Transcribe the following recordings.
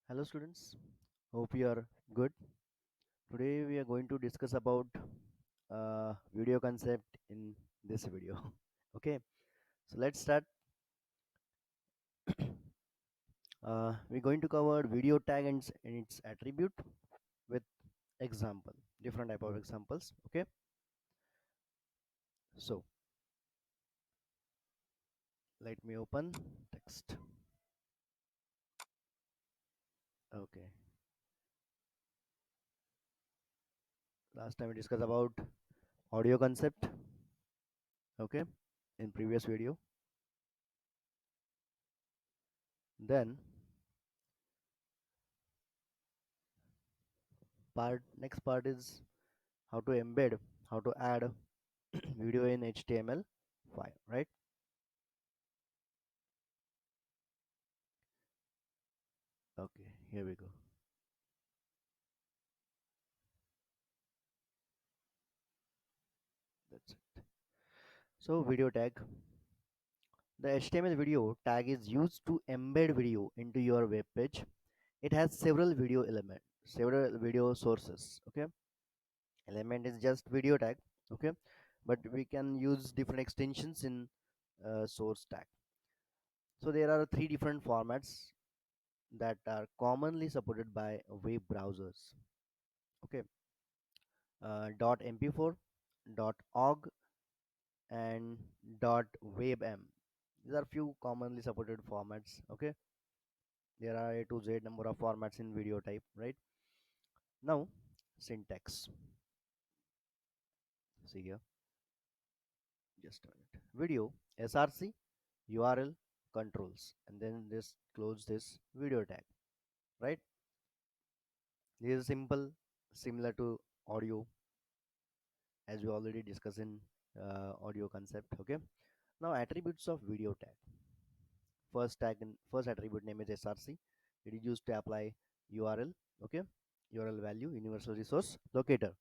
Hello students, hope you are good. Today we are going to discuss about video concept in this video. Okay, so let's start. We're going to cover video tag and its attribute with example, different type of examples. Okay, so let me open text. Okay, last time we discussed about audio concept. Okay, in previous video. Then next part is how to embed, how to add video in html5, right? Okay, here we go. That's it. So video tag, the html video tag is used to embed video into your web page. It has several video sources. Okay, element is just video tag. Okay, but we can use different extensions in source tag. So there are three different formats that are commonly supported by web browsers. Okay, .mp4, .org, and .webm. These are few commonly supported formats. Okay, there are A to Z number of formats in video type, right? Now, syntax. See here, just a minute. Video src URL controls, and then this close this video tag, right? This is simple, similar to audio, as we already discussed in audio concept. Okay, now attributes of video tag. First attribute name is src. It is used to apply url. Okay, url value, universal resource locator,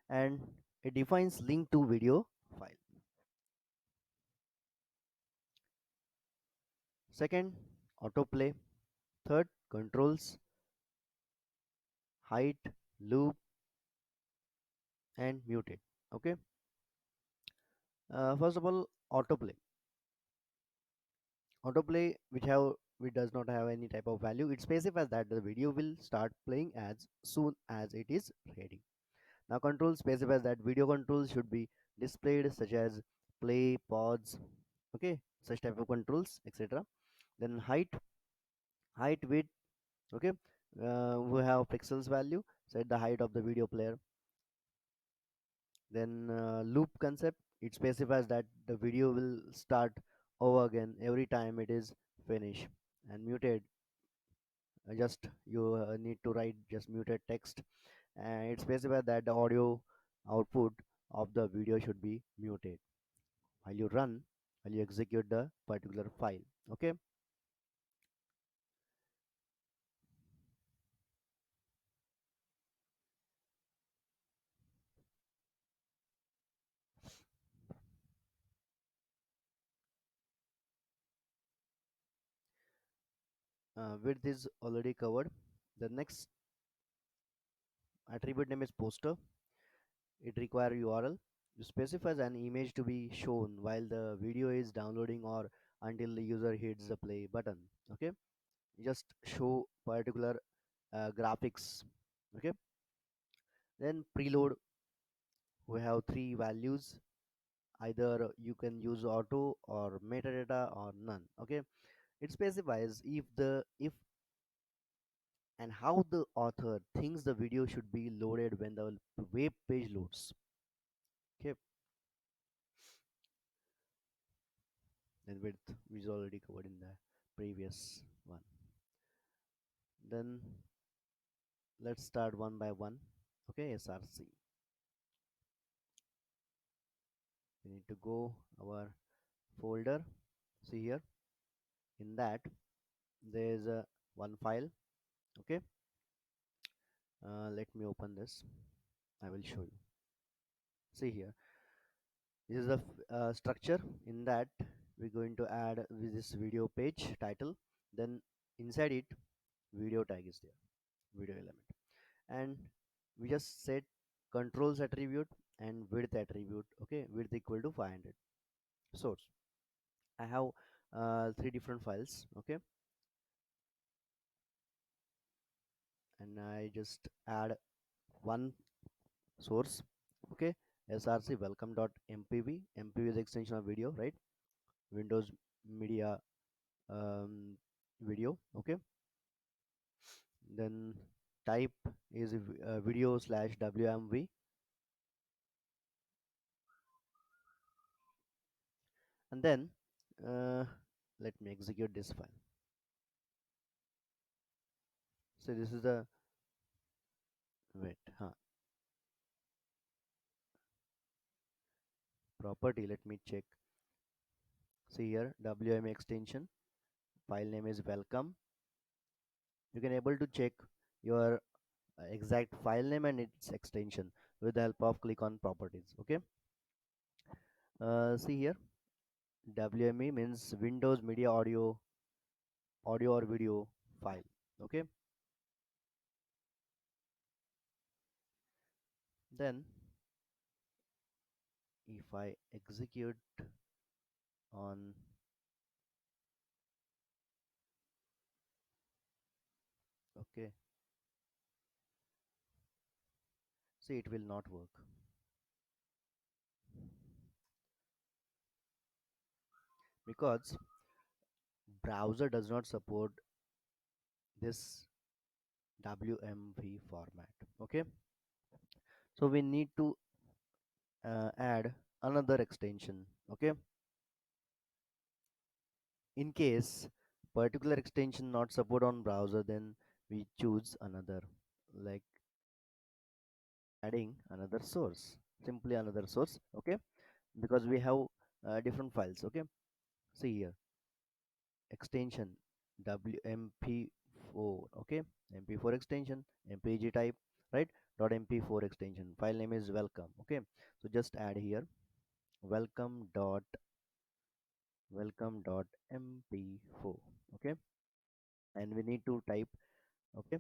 and it defines link to video file. Second, autoplay. Third, controls, height, loop, and muted. Okay, first of all, which does not have any type of value. It specifies that the video will start playing as soon as it is ready. Now control specifies that video controls should be displayed, such as play, pause, okay, such type of controls, etc. Then height, width, okay, we have pixels value, set the height of the video player. Then loop concept, it specifies that the video will start over again every time it is finished. And muted, just you need to write just muted text, and it specifies that the audio output of the video should be muted while you run, while you execute the particular file. Okay, width is already covered. The next attribute name is poster. It requires URL. It specifies an image to be shown while the video is downloading or until the user hits the play button. Okay, just show particular graphics. Okay, then preload, we have three values. Either you can use auto or metadata or none. Okay, it specifies if and how the author thinks the video should be loaded when the web page loads. Okay, then width is already covered in the previous one. Then let's start one by one. Okay, src, we need to go our folder. See here, in that there is a one file. Okay, let me open this. I will show you. See here, this is the structure. In that we're going to add this video page title. Then inside it video tag is there, video element. And we just set controls attribute and width attribute. Okay, width equal to 500. Source, I have three different files. Okay, and I just add one source. Okay, src welcome.mpv. mpv is extension of video, right? Windows media video. Okay, then type is video slash wmv. And then uh, let me execute this file. So this is the wait property. Let me check. See here, wm extension, file name is welcome. You can able to check your exact file name and its extension with the help of click on properties. Okay, see here, wme means windows media audio or video file. Okay, then if I execute on, okay, see, it will not work because browser does not support this wmv format. Okay, so we need to add another extension. Okay, in case particular extension not support on browser, then we choose another, like adding another source, simply another source. Okay, because we have different files. Okay, see here, extension wmp4. Okay, mp4 extension, mpg type, right? .mp4 extension, file name is welcome. Okay, so just add here welcome dot mp4. Okay, and we need to type. Okay,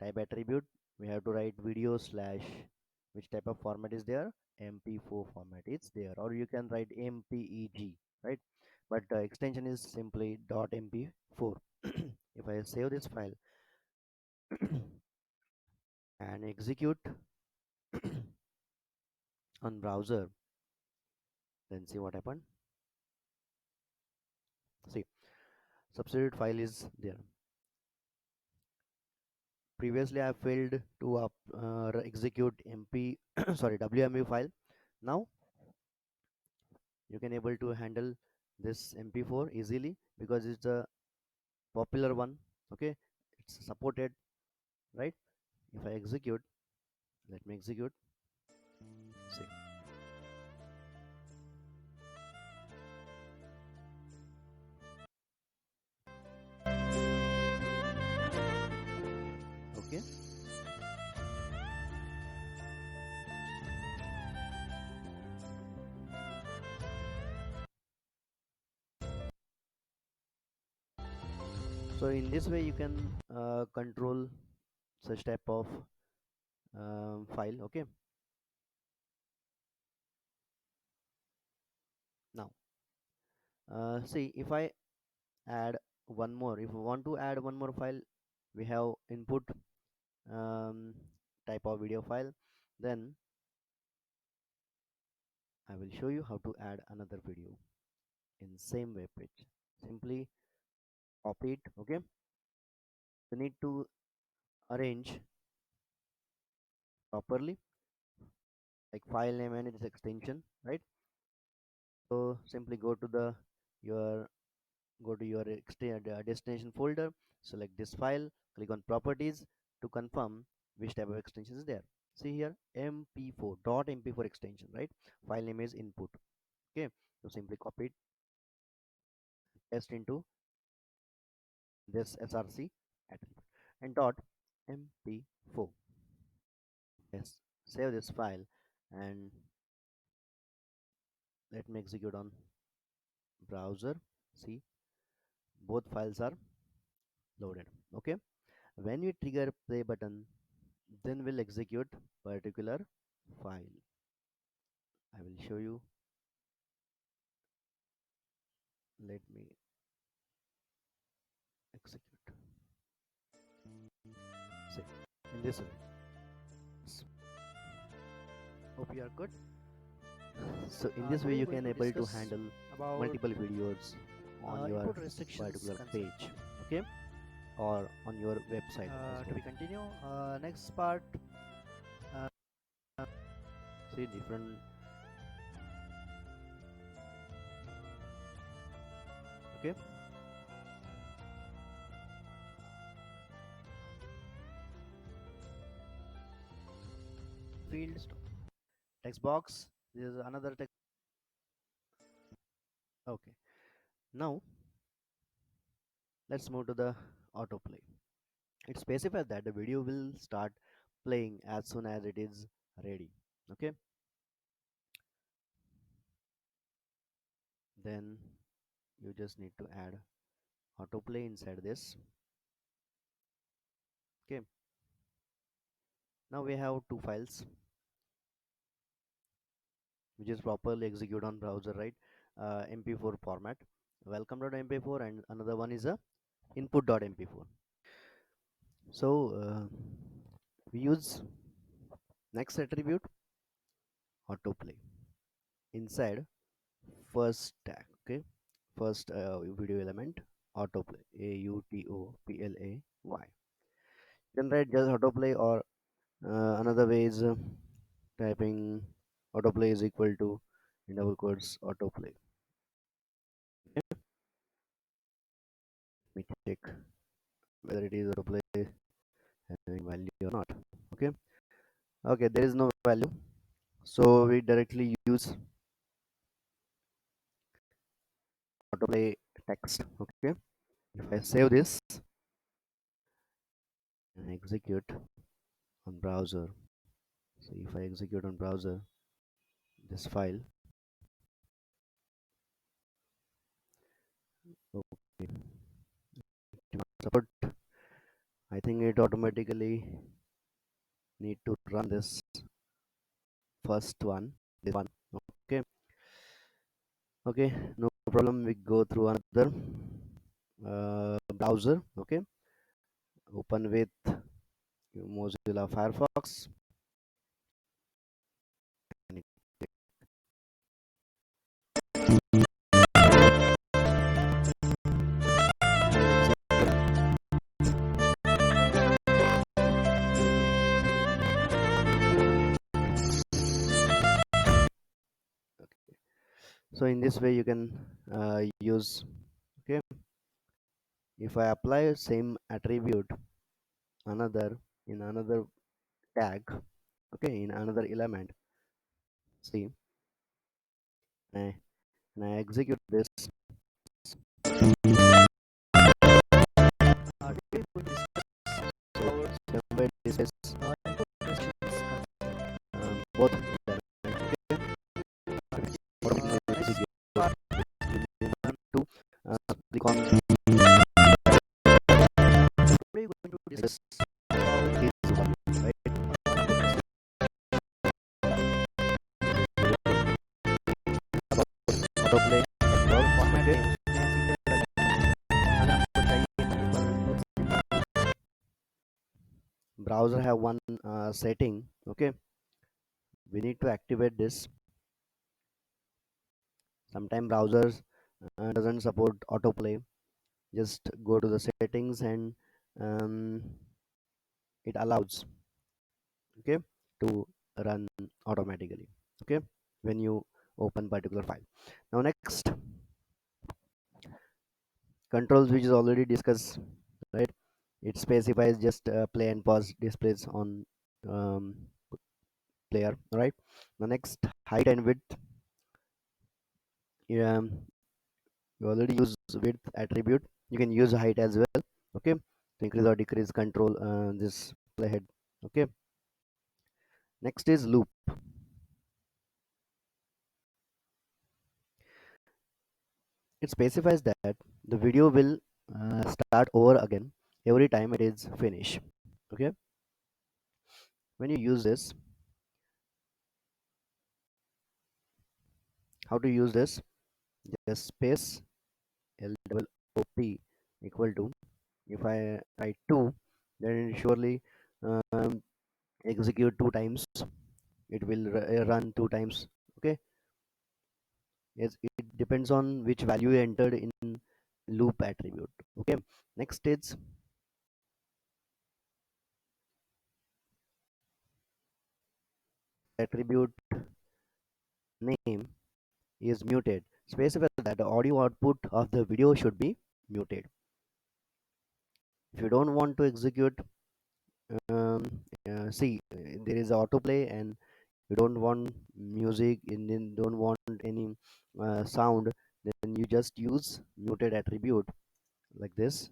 type attribute, we have to write video slash which type of format is there, mp4 format is there, or you can write mpeg, right? But the extension is simply .mp4. If I save this file and execute on browser, then see what happened. See, substitute file is there. Previously I failed to execute mp sorry wmu file. Now you can able to handle this mp4 easily because it's a popular one. Okay, it's supported, right? If I execute, let me execute. See, okay, so in this way you can control such type of file. Okay, now see, if I add one more, if we want to add one more file, we have input um, type of video file. Then I will show you how to add another video in same web page. Simply copy it. Okay, you need to arrange properly, like file name and its extension, right? So simply go to the your destination folder, select this file, click on properties to confirm which type of extension is there. See here, mp4 .mp4 extension, right? File name is input. Okay, so simply copy it, paste into this src attribute and .mp4. Yes, save this file and let me execute on browser. See, both files are loaded. Okay, When we trigger play button, then we'll execute particular file. I will show you. Let me execute. See, in this way. S- Hope you are good. So in this way Today you going can to able to discuss handle about multiple videos on your input restrictions particular concept. page, okay, or on your website as To well. be continue, next part. Uh, See different, okay. Fields. Text box, this is another text. Okay, now let's move to the autoplay. It specifies that the video will start playing as soon as it is ready, okay. Then you just need to add autoplay inside this, okay. Now we have two files which is properly execute on browser, right? mp4 format, welcome.mp4, and another one is a input.mp4. So we use next attribute autoplay inside first tag, okay. First video element autoplay, autoplay. You can write just autoplay, or another way is typing autoplay is equal to, in double quotes, autoplay. Okay? Let me check whether it is autoplay having value or not. Okay, okay, there is no value, so we directly use autoplay text. Okay, if I save this and execute on browser, so if I execute on browser this file, okay, support, I think it automatically need to run this first one, this one. Okay, okay, no problem. We go through another browser. Okay, open with Mozilla Firefox. So in this way you can use, okay. If I apply same attribute another in another tag, okay, in another element, see, I, and I execute this, Today we will discuss so about step by this is input restrictions concept. both element, okay. Automatically Next execute. part. You need to click on Today we going to this discuss about one, right? input Autoplay restrictions work, format okay. में अगर आपको चाहिए input Browser have one setting, okay. We need to activate this. Sometimes browsers doesn't support autoplay. Just go to the settings and um, it allows, okay, to run automatically, okay, when you open particular file. Now next, controls, which is already discussed, right? It specifies just play and pause displays on um, player, right? The next, height and width. um, you already use width attribute, you can use height as well, okay, to increase or decrease control this playhead, okay. Next is loop. It specifies that the video will start over again every time it is finished. Okay, when you use this, how to use this? Just space L double O P equal to, if I write 2, then it surely um, execute 2 times. It will run 2 times. Okay, yes, it depends on which value you entered in loop attribute. Okay, next is attribute name is muted. Specify that the audio output of the video should be muted. If you don't want to execute, um, see, there is autoplay, and you don't want music and then don't want any sound, then you just use muted attribute like this.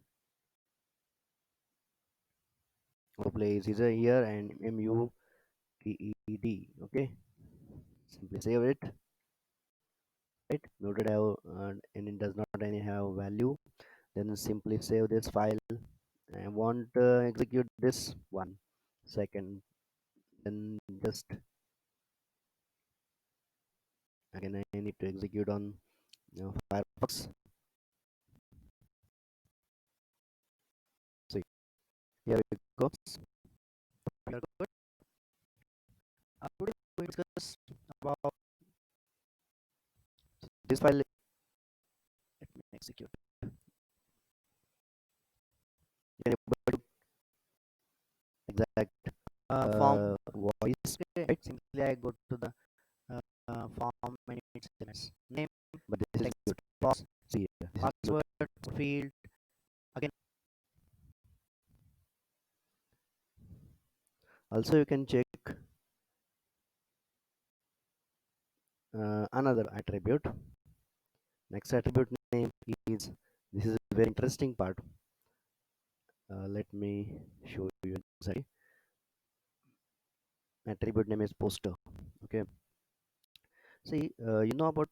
Autoplay is either here and muted. Okay, simply save it. Right, muted have and it does not any have value, then simply save this file. I want execute this 1 second, then just again I need to execute on Firefox. See, here it goes. We are good. Today we will discuss about this file. Let me execute. You can able to exact Form. voice, Okay, right? simply I go to the form and its elements. Name, But this is text good. box, See, this is good. password, field. Again, Also, you can check another attribute. Next attribute name is, this is a very interesting part. Let me show you exactly. Attribute name is poster. Okay, see, you know about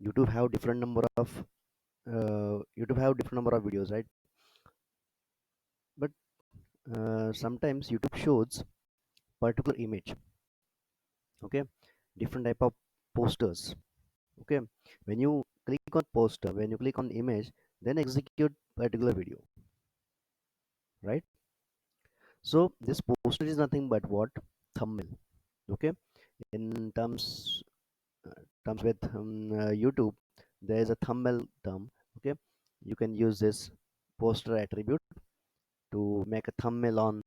YouTube have different number of videos, right? But sometimes YouTube shows particular image. Okay, different type of posters. Okay, when you click on poster, when you click on image, then execute particular video, right? So this poster is nothing but what? Thumbnail. Okay, in terms with YouTube, there is a thumbnail term. Okay, you can use this poster attribute to make a thumbnail on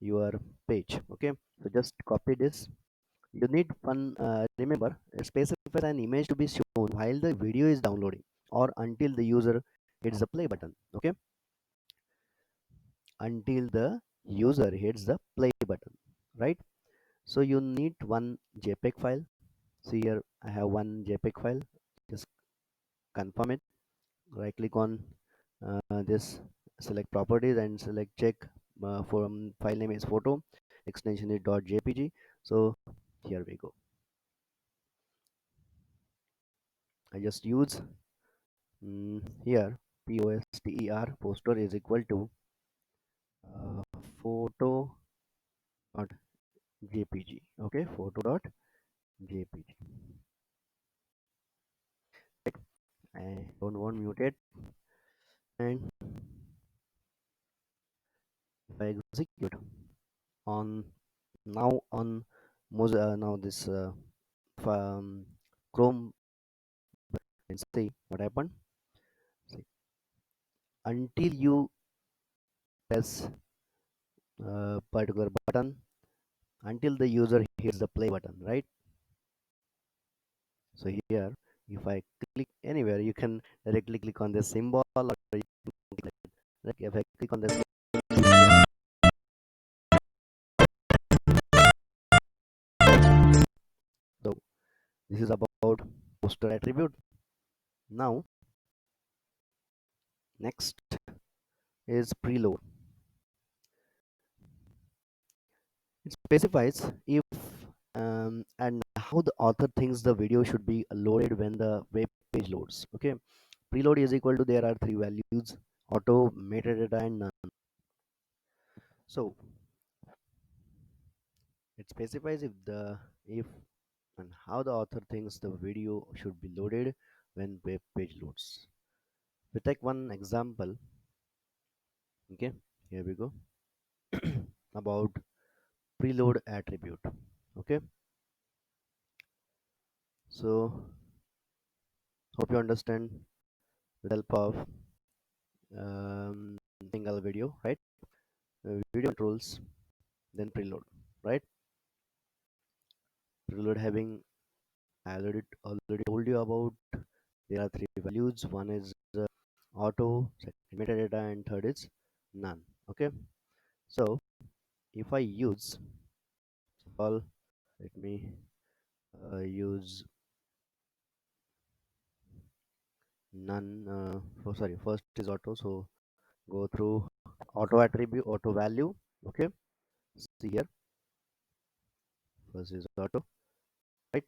your page. Okay, so just copy this. You need one, remember, specify an image to be shown while the video is downloading or until the user hits the play button. Okay, until the user hits the play button, right? So you need one JPEG file. See here, I have one JPEG file. Just confirm it. Right click on this, select properties and select check from file name is photo, extension is .jpg. So here we go. I just use here poster is equal to photo.jpg. Okay, photo.jpg. I don't want muted, and if I execute on now on now this Chrome, and see what happened. See, until you press particular button, until the user hits the play button, right? So here, if I click anywhere, you can directly click on the symbol, or you can click, like if I click on the symbol, so this is about poster attribute. Now next is preload. It specifies if and how the author thinks the video should be loaded when the web page loads. Okay, preload is equal to, there are three values: auto, metadata, and none. So it specifies if and how the author thinks the video should be loaded when web page loads. We take one example. Okay, here we go. About preload attribute. Okay, so hope you understand with the help of single video, right? Video controls, then preload, right? Preload having I already told you about. There are three values. One is auto, second metadata, and third is none. Okay, so if I use all, let me use none. Sorry, first is auto. So go through auto attribute, auto value. Okay, see here. First is auto, right?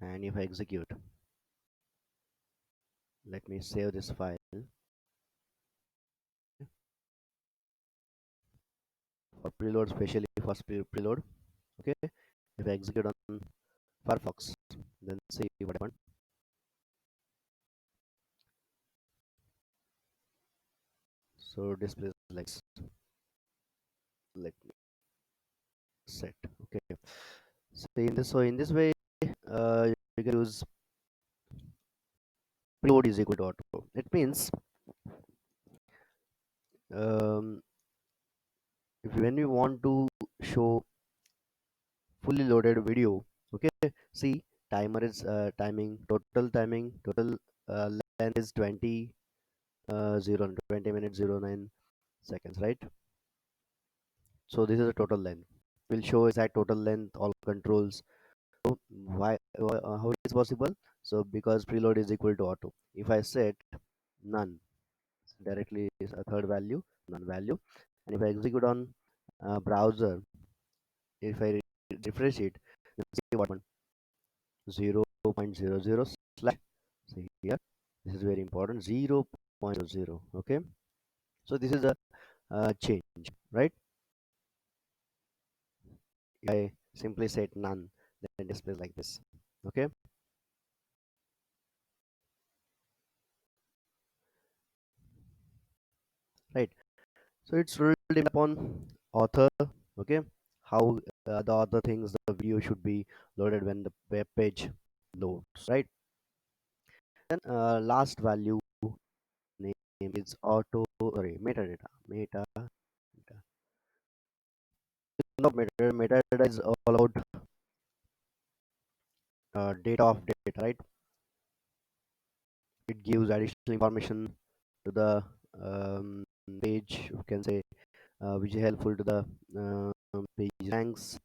And if I execute, let me save this file. For preload, especially for preload. Okay, if I execute on Firefox, then see what happened. So display like let me set. Okay, so in this way, you can use preload is equal to auto. It means um, if when you want to show fully loaded video, okay, see timer is timing total length is 20 minutes 09 seconds, right? So this is the total length. Will show exact total length, all controls. So how it is possible? So because preload is equal to auto. If I set none, directly is a third value, none value, and if I execute on browser, if I refresh it, then see what 0.00 slash. See here, this is very important. 0.00. Okay, so this is a change, right? I simply set none, then displays like this. Okay, right. So it's really depend upon author. Okay, how the author thinks the video should be loaded when the web page loads, right? Then last value name is auto. Sorry, metadata. Not metadata. Metadata is all about data of data, right? It gives additional information to the um, page. You can say which is helpful to the page ranks,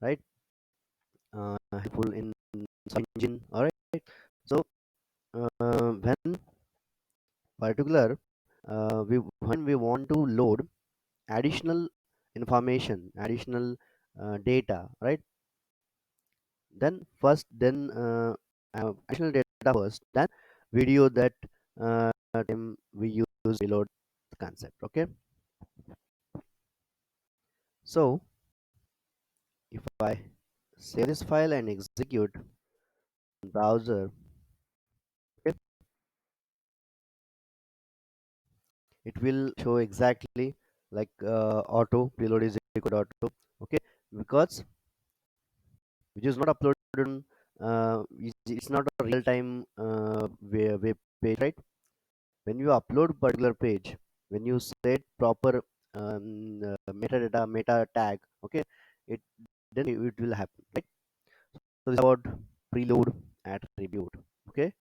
right? Helpful in search engine. All right. So when particular when we want to load additional information, additional data, right? Then first, then additional data first, then video that we use reload concept. Okay, so if I save this file and execute browser, okay, it will show exactly like auto preload is equal to auto. Okay, because which is not uploaded on it's not a real time web page, right? When you upload particular page, when you set proper metadata meta tag, okay, it then it will happen, right? So this is about preload attribute. Okay,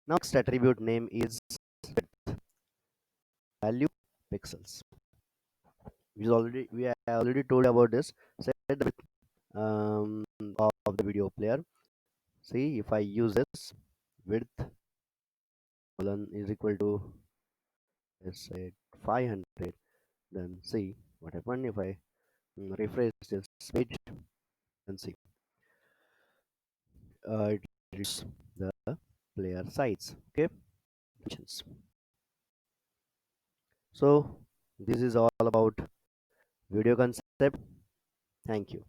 next attribute name is value pixels, which is already we I already told about this. Set the width of the video player. See, if I use this width colon is equal to, let's say, 500, then see what happened if I refresh this page and see. it reduces the player size. Okay. So this is all about video concept. Thank you.